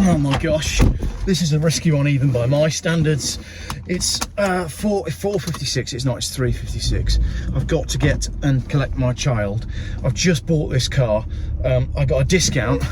Oh my gosh, this is a risky one even by my standards. It's 4.56, it's not, it's 3.56. I've got to get and collect my child. I've just bought this car. I got a discount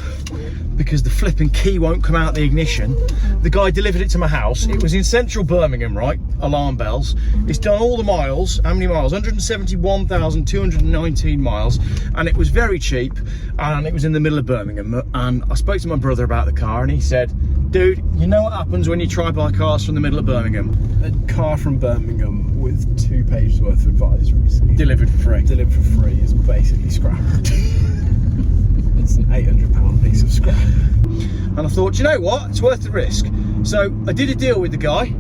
because the flipping key won't come out the ignition. The guy delivered it to my house. It was in central Birmingham, right? Alarm bells. It's done all the miles. How many miles? 171,219 miles. And it was very cheap. And it was in the middle of Birmingham. And I spoke to my brother about the car and he said, dude, you know what happens when you try buy cars from the middle of Birmingham? A car from Birmingham with 2 pages worth of advisories. Delivered for free. Delivered for free is basically scrap. It's an £800 piece of scrap. And I thought, you know what? It's worth the risk. So I did a deal with the guy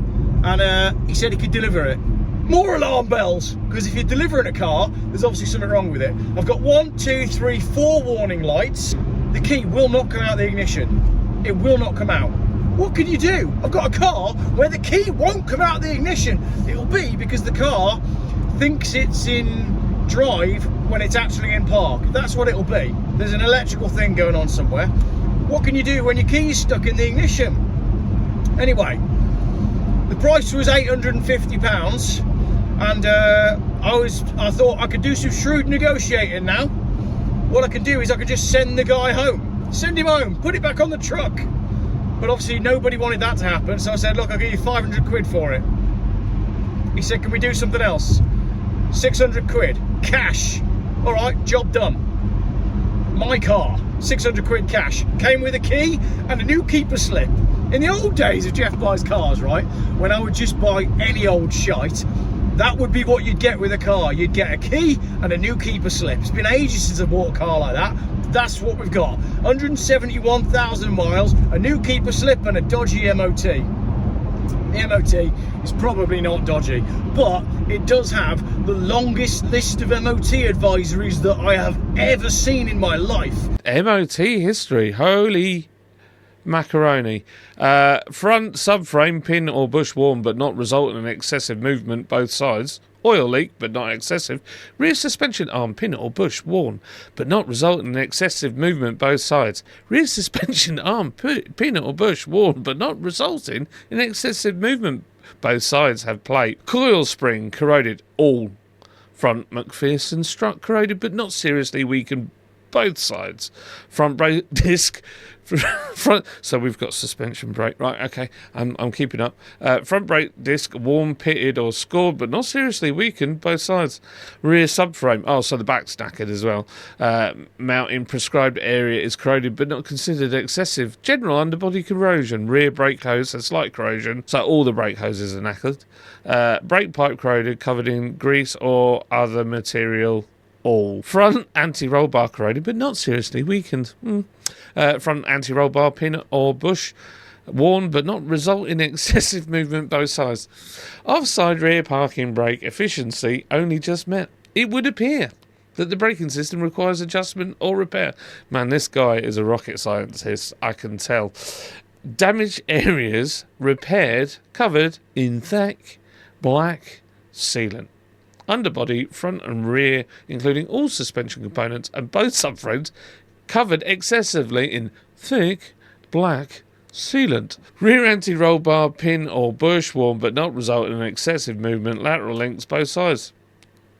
and he said he could deliver it. More alarm bells, because if you're delivering a car, there's obviously something wrong with it. I've got 1, 2, 3, 4 warning lights. The key will not come out the ignition. It will not come out. What can you do? I've got a car where the key won't come out the ignition. It'll be because the car thinks it's in drive when it's actually in park. That's what it'll be. There's an electrical thing going on somewhere. What can you do when your key's stuck in the ignition? Anyway, the price was £850 and I thought I could do some shrewd negotiating now. What I can do is I could just send the guy home. Send him home, put it back on the truck. But obviously nobody wanted that to happen, so I said, look, I'll give you 500 quid for it. He said, can we do something else? 600 quid, cash. All right, job done. My car, 600 quid cash. Came with a key and a new keeper slip. In the old days of Geoff Buys Cars, right, when I would just buy any old shite, that would be what you'd get with a car. You'd get a key and a new keeper slip. It's been ages since I bought a car like that. That's what we've got. 171,000 miles, a new keeper slip and a dodgy MOT. The MOT is probably not dodgy, but it does have the longest list of MOT advisories that I have ever seen in my life. MOT history, holy macaroni. Front subframe pin or bush worn but not result in excessive movement both sides. Oil leak but not excessive. Rear suspension arm pin or bush worn but not result in excessive movement both sides. Rear suspension arm pin or bush worn but not resulting in excessive movement both sides have plate. Coil spring corroded, all. Front McPherson strut corroded but not seriously weakened both sides. Front brake disc front, so we've got suspension brake, right? Okay, I'm keeping up. Front brake disc worn, pitted or scored but not seriously weakened both sides. Rear subframe, oh, so the back's knackered as well. Mount in prescribed area is corroded but not considered excessive. General underbody corrosion. Rear brake hose has slight corrosion, so all the brake hoses are knackered. Brake pipe corroded, covered in grease or other material. All. Front anti-roll bar corroded but not seriously weakened. Front anti-roll bar pin or bush worn but not result in excessive movement both sides. Offside rear parking brake efficiency only just met. It would appear that the braking system requires adjustment or repair. Man, this guy is a rocket scientist, I can tell. Damaged areas repaired, covered in thick black sealant. Underbody, front and rear, including all suspension components and both subframes, covered excessively in thick black sealant. Rear anti-roll bar pin or bush worn but not result in excessive movement. Lateral links both sides.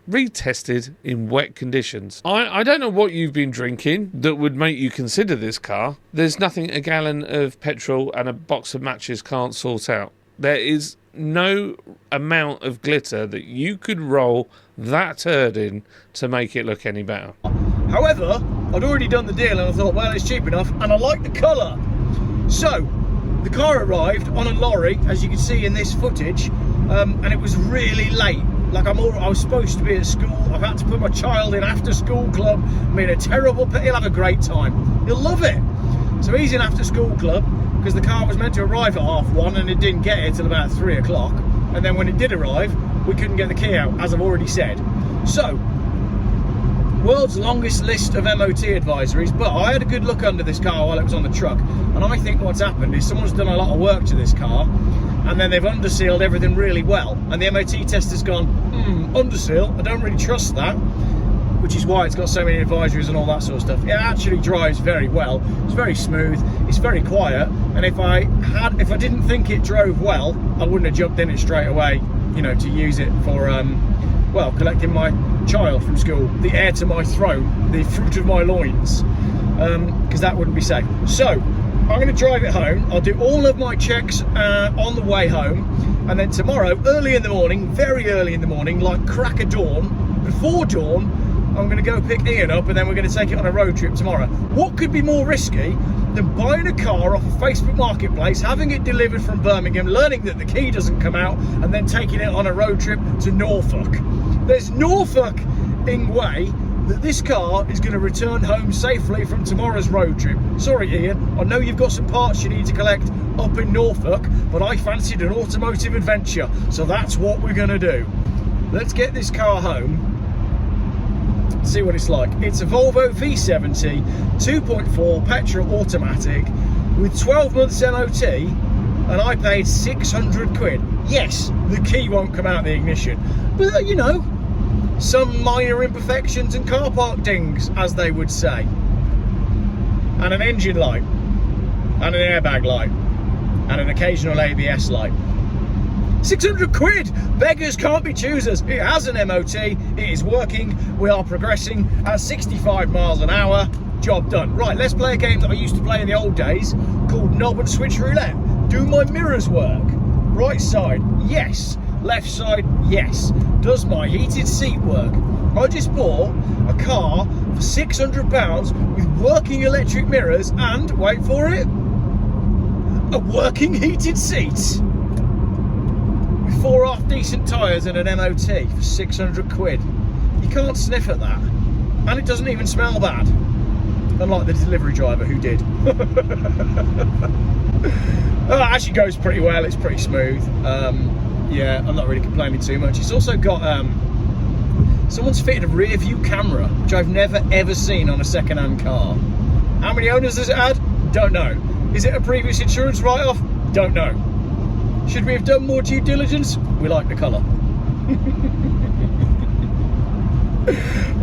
Retested in wet conditions. I don't know what you've been drinking that would make you consider this car. There's nothing a gallon of petrol and a box of matches can't sort out. There is no amount of glitter that you could roll that turd in to make it look any better. However, I'd already done the deal and I thought, well, it's cheap enough and I like the colour. So, the car arrived on a lorry, as you can see in this footage, and it was really late. Like I was supposed to be at school. I've had to put my child in after school club. I mean, he'll have a great time. He'll love it. So he's in after school club because the car was meant to arrive at 1:30 and it didn't get here till about 3 o'clock. And then when it did arrive, we couldn't get the key out, as I've already said. So, world's longest list of MOT advisories, but I had a good look under this car while it was on the truck, and I think what's happened is someone's done a lot of work to this car, and then they've undersealed everything really well, and the MOT test has gone, underseal, I don't really trust that. which is why it's got so many advisories and all that sort of stuff. It actually drives very well. It's very smooth, it's very quiet, and if I didn't think it drove well, I wouldn't have jumped in it straight away, you know, to use it for well, collecting my child from school, the heir to my throne, the fruit of my loins, because that wouldn't be safe. So I'm going to drive it home. I'll do all of my checks on the way home, and then tomorrow, early in the morning, very early in the morning, like crack of dawn, before dawn, I'm going to go pick Ian up, and then we're going to take it on a road trip tomorrow. What could be more risky than buying a car off a Facebook Marketplace, having it delivered from Birmingham, learning that the key doesn't come out, and then taking it on a road trip to Norfolk? There's Norfolk in way that this car is going to return home safely from tomorrow's road trip. Sorry, Ian, I know you've got some parts you need to collect up in Norfolk, but I fancied an automotive adventure, so that's what we're going to do. Let's get this car home, see what it's like. It's a Volvo V70 2.4 petrol automatic with 12 months MOT, and I paid 600 quid. Yes, the key won't come out the ignition, but you know, some minor imperfections and car park dings, as they would say, and an engine light, and an airbag light, and an occasional ABS light. 600 quid! Beggars can't be choosers. It has an MOT, it is working, we are progressing at 65 miles an hour. Job done. Right, let's play a game that I used to play in the old days called knob and switch roulette. Do my mirrors work? Right side, yes. Left side, yes. Does my heated seat work? I just bought a car for £600 with working electric mirrors and, wait for it, a working heated seat. With 4 half decent tyres and an MOT for 600 quid. You can't sniff at that. And it doesn't even smell bad. Unlike the delivery driver who did. It actually goes pretty well, it's pretty smooth. Yeah, I'm not really complaining too much. It's also got, someone's fitted a rear view camera, which I've never ever seen on a second-hand car. How many owners does it had? Don't know. Is it a previous insurance write-off? Don't know. Should we have done more due diligence? We like the colour.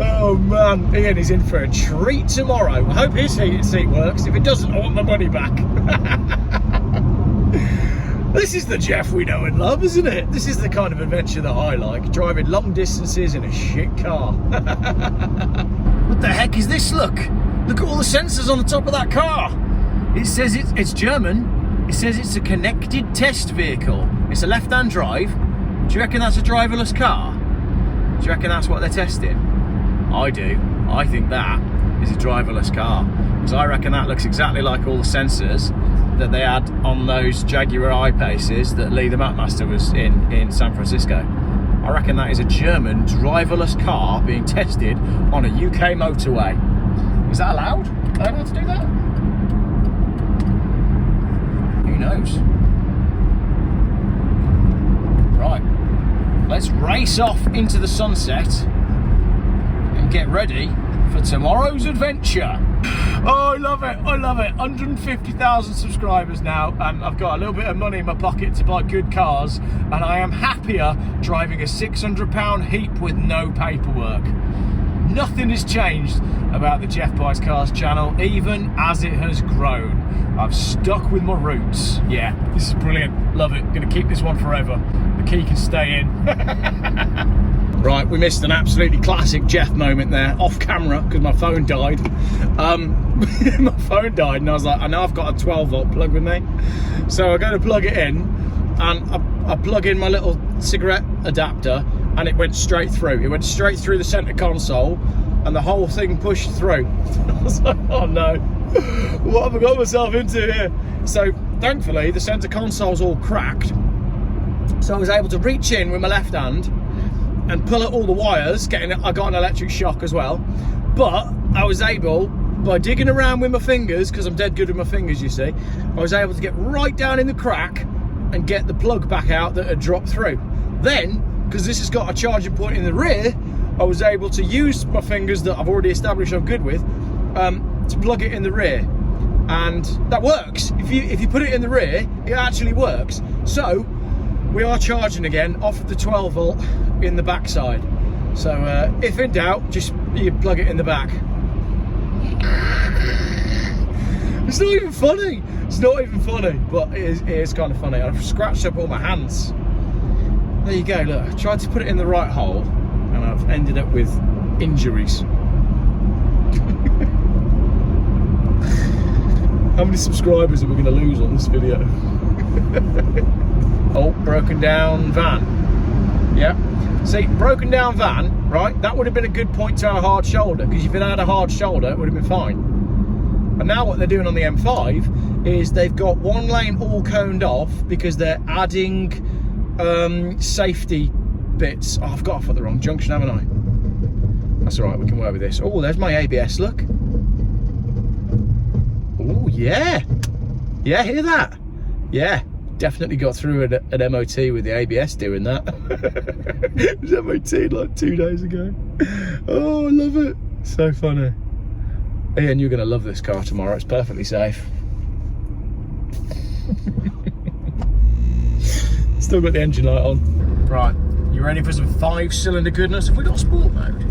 Oh man, Ian is in for a treat tomorrow. I hope his heated seat works. If it doesn't, I want my money back. This is the Geoff we know and love, isn't it? This is the kind of adventure that I like, driving long distances in a shit car. What the heck is this? Look at all the sensors on the top of that car. It says it's German. It says it's a connected test vehicle. It's a left-hand drive. Do you reckon that's a driverless car? Do you reckon that's what they're testing? I do. I think that is a driverless car, because I reckon that looks exactly like all the sensors that they had on those Jaguar I-Paces that Lee the Mapmaster was in San Francisco. I reckon that is a German driverless car being tested on a UK motorway. Is that allowed? Are they allowed to do that? Who knows? Right, let's race off into the sunset and get ready for tomorrow's adventure. Oh, I love it, I love it. 150,000 subscribers now, and I've got a little bit of money in my pocket to buy good cars, and I am happier driving a £600 heap with no paperwork. Nothing has changed about the Geoff Buys Cars channel, even as it has grown. I've stuck with my roots. Yeah, this is brilliant, love it. Gonna keep this one forever. The key can stay in. Right, we missed an absolutely classic Geoff moment there, off camera, because my phone died. My phone died, and I was like, I know I've got a 12-volt plug with me. So I go to plug it in, and I plug in my little cigarette adapter, and it went straight through. It went straight through the centre console, and the whole thing pushed through. I was like, oh no, what have I got myself into here? So thankfully, the centre console's all cracked. So I was able to reach in with my left hand and pull at all the wires, I got an electric shock as well. But I was able, by digging around with my fingers, because I'm dead good with my fingers, you see, I was able to get right down in the crack and get the plug back out that had dropped through. Then, because this has got a charging point in the rear, I was able to use my fingers that I've already established I'm good with, to plug it in the rear. And that works. If you put it in the rear, it actually works. So we are charging again off of the 12 volt in the backside. So if in doubt, just you plug it in the back. It's not even funny. It's not even funny, but it is kind of funny. I've scratched up all my hands. There you go, look. I tried to put it in the right hole and I've ended up with injuries. How many subscribers are we going to lose on this video? Oh, broken down van. Yeah. See, broken down van, right? That would have been a good point to have a hard shoulder, because if it had a hard shoulder, it would have been fine. And now what they're doing on the M5 is they've got one lane all coned off because they're adding safety bits. Oh, I've got off at the wrong junction, haven't I? That's all right, we can work with this. Oh, there's my ABS, look. Oh, yeah. Yeah, hear that? Yeah, definitely got through an MOT with the ABS doing that. It was MOT like 2 days ago. Oh, I love it. So funny. Ian, you're going to love this car tomorrow. It's perfectly safe. Still got the engine light on. Right, you ready for some 5-cylinder goodness? Have we got sport mode?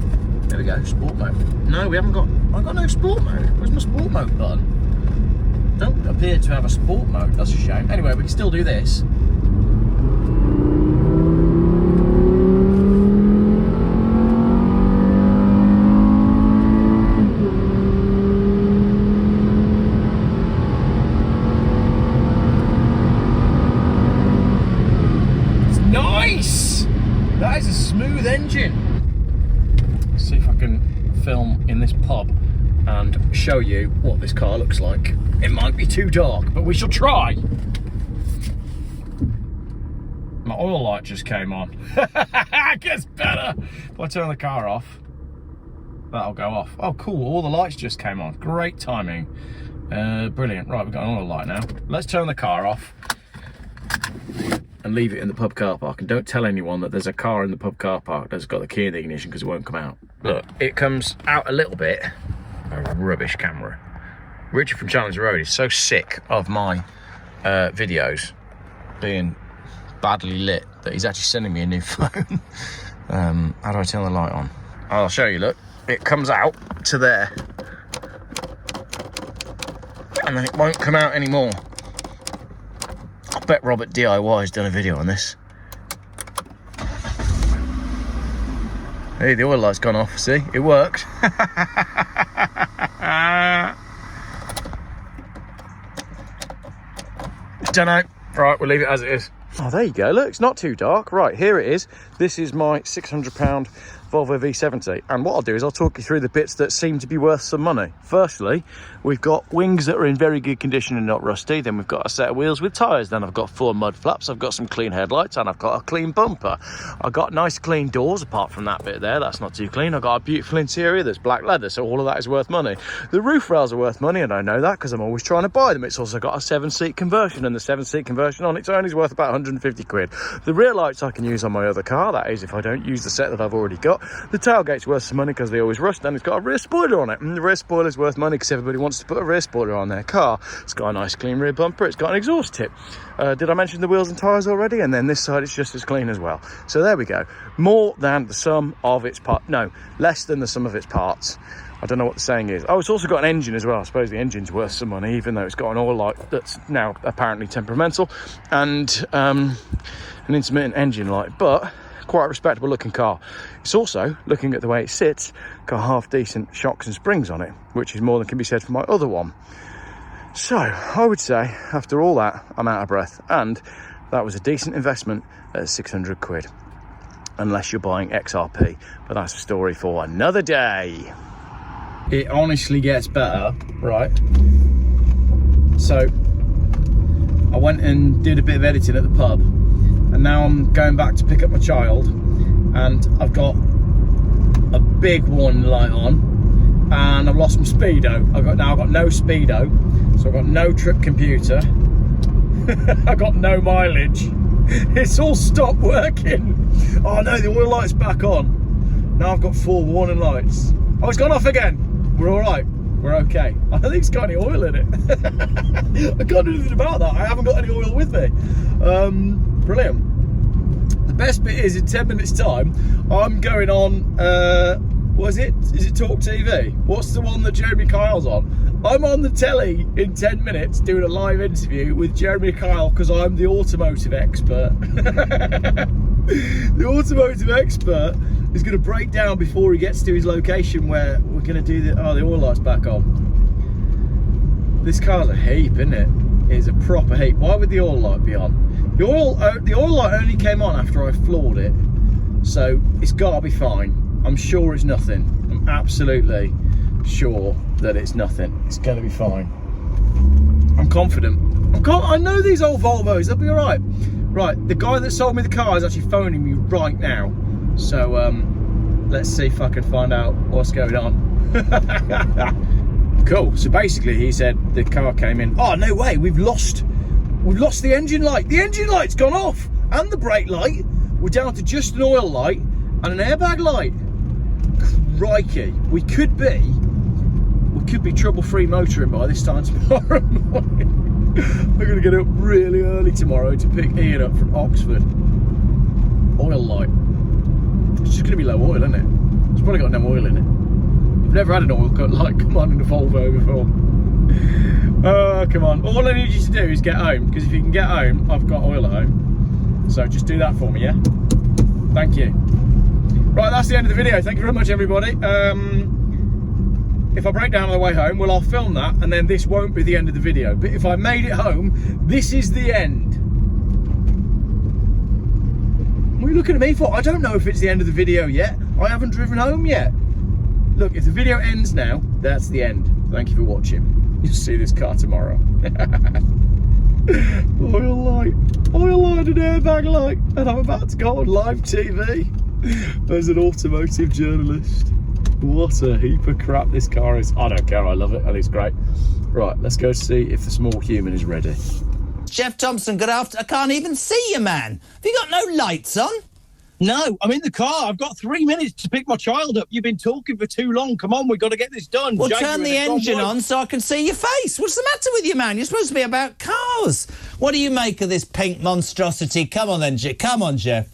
There we go, sport mode. No, we haven't got. I've got no sport mode. Where's my sport mode button? Don't appear to have a sport mode. That's a shame. Anyway, we can still do this. That is a smooth engine. Let's see if I can film in this pub and show you what this car looks like. It might be too dark, but we shall try. My oil light just came on. It gets better. If I turn the car off, that'll go off. Oh, cool. All the lights just came on. Great timing. Brilliant. Right, we've got an oil light now. Let's turn the car off and leave it in the pub car park, and don't tell anyone that there's a car in the pub car park that's got the key in the ignition, because it won't come out. Look, it comes out a little bit. A rubbish camera. Richard from Challenger Road is so sick of my videos being badly lit that he's actually sending me a new phone. How do I turn the light on? I'll show you, look. It comes out to there and then it won't come out anymore. I bet Robert DIY has done a video on this. Hey, the oil light's gone off, see? It worked. Don't know. Right, we'll leave it as it is. Oh, there you go. Look, it's not too dark. Right, here it is. This is my £600 Volvo V70, and what I'll do is I'll talk you through the bits that seem to be worth some money. Firstly, we've got wings that are in very good condition and not rusty. Then we've got a set of wheels with tyres. Then I've got 4 mud flaps. I've got some clean headlights, and I've got a clean bumper. I've got nice clean doors apart from that bit there. That's not too clean. I've got a beautiful interior that's black leather, so all of that is worth money. The roof rails are worth money, and I know that because I'm always trying to buy them. It's also got a 7-seat conversion, and the 7-seat conversion on its own is worth about 150 quid. The rear lights I can use on my other car, that is if I don't use the set that I've already got. The tailgate's worth some money because they always rust, and it's got a rear spoiler on it, and the rear spoiler is worth money because everybody wants to put a rear spoiler on their car. It's got a nice clean rear bumper. It's got an exhaust tip. Did I mention the wheels and tyres already? And then this side is just as clean as well. So there we go. More than the sum of its parts. No, less than the sum of its parts. I don't know what the saying is. Oh, it's also got an engine as well. I suppose the engine's worth some money, even though it's got an oil light that's now apparently temperamental, and an intermittent engine light, but quite a respectable looking car. It's also, looking at the way it sits, got half decent shocks and springs on it, which is more than can be said for my other one. So I would say after all that, I'm out of breath, and that was a decent investment at 600 quid, unless you're buying XRP, but that's a story for another day. It honestly gets better, right? So I went and did a bit of editing at the pub, and now I'm going back to pick up my child, and I've got a big warning light on, and I've lost my speedo. I've got no speedo, so I've got no trip computer. I've got no mileage. It's all stopped working. Oh no, the oil light's back on. Now I've got 4 warning lights. Oh, it's gone off again. We're all right. We're okay. I don't think it's got any oil in it. I can't do anything about that. I haven't got any oil with me. Brilliant. The best bit is in 10 minutes time, I'm going on, Was it? Is it Talk TV? What's the one that Jeremy Kyle's on? I'm on the telly in 10 minutes doing a live interview with Jeremy Kyle because I'm the automotive expert. The automotive expert is going to break down before he gets to his location where we're going to do the oil light's back on. This car's a heap, isn't it? It is a proper heap. Why would the oil light be on? The oil light only came on after I floored it, so it's got to be fine. I'm sure it's nothing. I'm absolutely sure that it's nothing. It's going to be fine. I'm confident. I know these old Volvos, they'll be all right. Right, the guy that sold me the car is actually phoning me right now. So let's see if I can find out what's going on. Cool. So basically he said the car came in. Oh, no way, we've lost the engine light. The engine light's gone off and the brake light. We're down to just an oil light and an airbag light. Crikey, we could be trouble-free motoring by this time tomorrow morning. We're going to get up really early tomorrow to pick Ian up from Oxford. Oil light. It's just going to be low oil, isn't it? It's probably got no oil in it. I've never had an oil cut light come on in a Volvo before. Oh, come on. All I need you to do is get home, because if you can get home, I've got oil at home. So just do that for me, yeah? Thank you. Right, that's the end of the video. Thank you very much, everybody. If I break down on the way home, well, I'll film that, and then this won't be the end of the video. But if I made it home, this is the end. What are you looking at me for? I don't know if it's the end of the video yet. I haven't driven home yet. Look, if the video ends now, that's the end. Thank you for watching. You'll see this car tomorrow. Oil light and airbag light, and I'm about to go on live TV as an automotive journalist. What a heap of crap this car is. I don't care, I love it, and it's great. Right, let's go see if the small human is ready. Geoff Thompson, good afternoon. I can't even see you, man. Have you got no lights on? No, I'm in the car. I've got 3 minutes to pick my child up. You've been talking for too long. Come on, we've got to get this done. Well, turn the engine on so I can see your face. What's the matter with you, man? You're supposed to be about cars. What do you make of this pink monstrosity? Come on, then, come on, Geoff.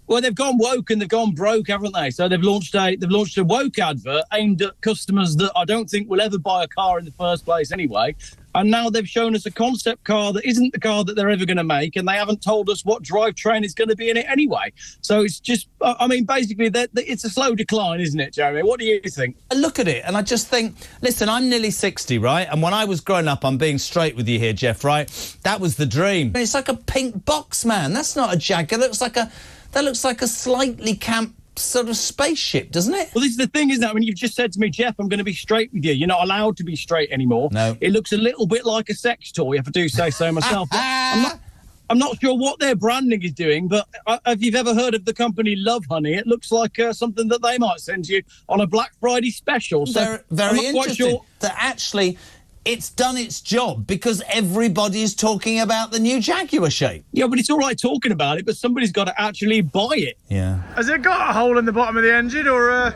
Well, they've gone woke and they've gone broke, haven't they? So they've launched a woke advert aimed at customers that I don't think will ever buy a car in the first place anyway. And now they've shown us a concept car that isn't the car that they're ever going to make, and they haven't told us what drivetrain is going to be in it anyway. So it's just, I mean, basically, it's a slow decline, isn't it, Jeremy? What do you think? I look at it and I just think, listen, I'm nearly 60, right? And when I was growing up, I'm being straight with you here, Geoff, right? That was the dream. It's like a pink box, man. That's not a Jaguar. That looks like a slightly camp sort of spaceship, doesn't it? Well, this is the thing, isn't it? I mean, you've just said to me, Geoff, I'm going to be straight with you. You're not allowed to be straight anymore. No. It looks a little bit like a sex toy, if I do say so myself. I'm not sure what their branding is doing, but if you've ever heard of the company Love Honey, it looks like something that they might send you on a Black Friday special. So very I'm not quite interesting sure that actually it's done its job because everybody's talking about the new Jaguar shape. Yeah, but it's all right talking about it, but somebody's got to actually buy it. Yeah. Has it got a hole in the bottom of the engine, or has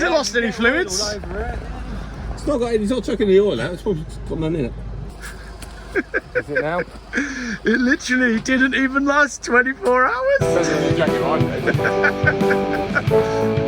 it lost any fluids? It's not chucking the oil out, it's probably got none in it. Is it now? It literally didn't even last 24 hours. Depends on the jacket, right?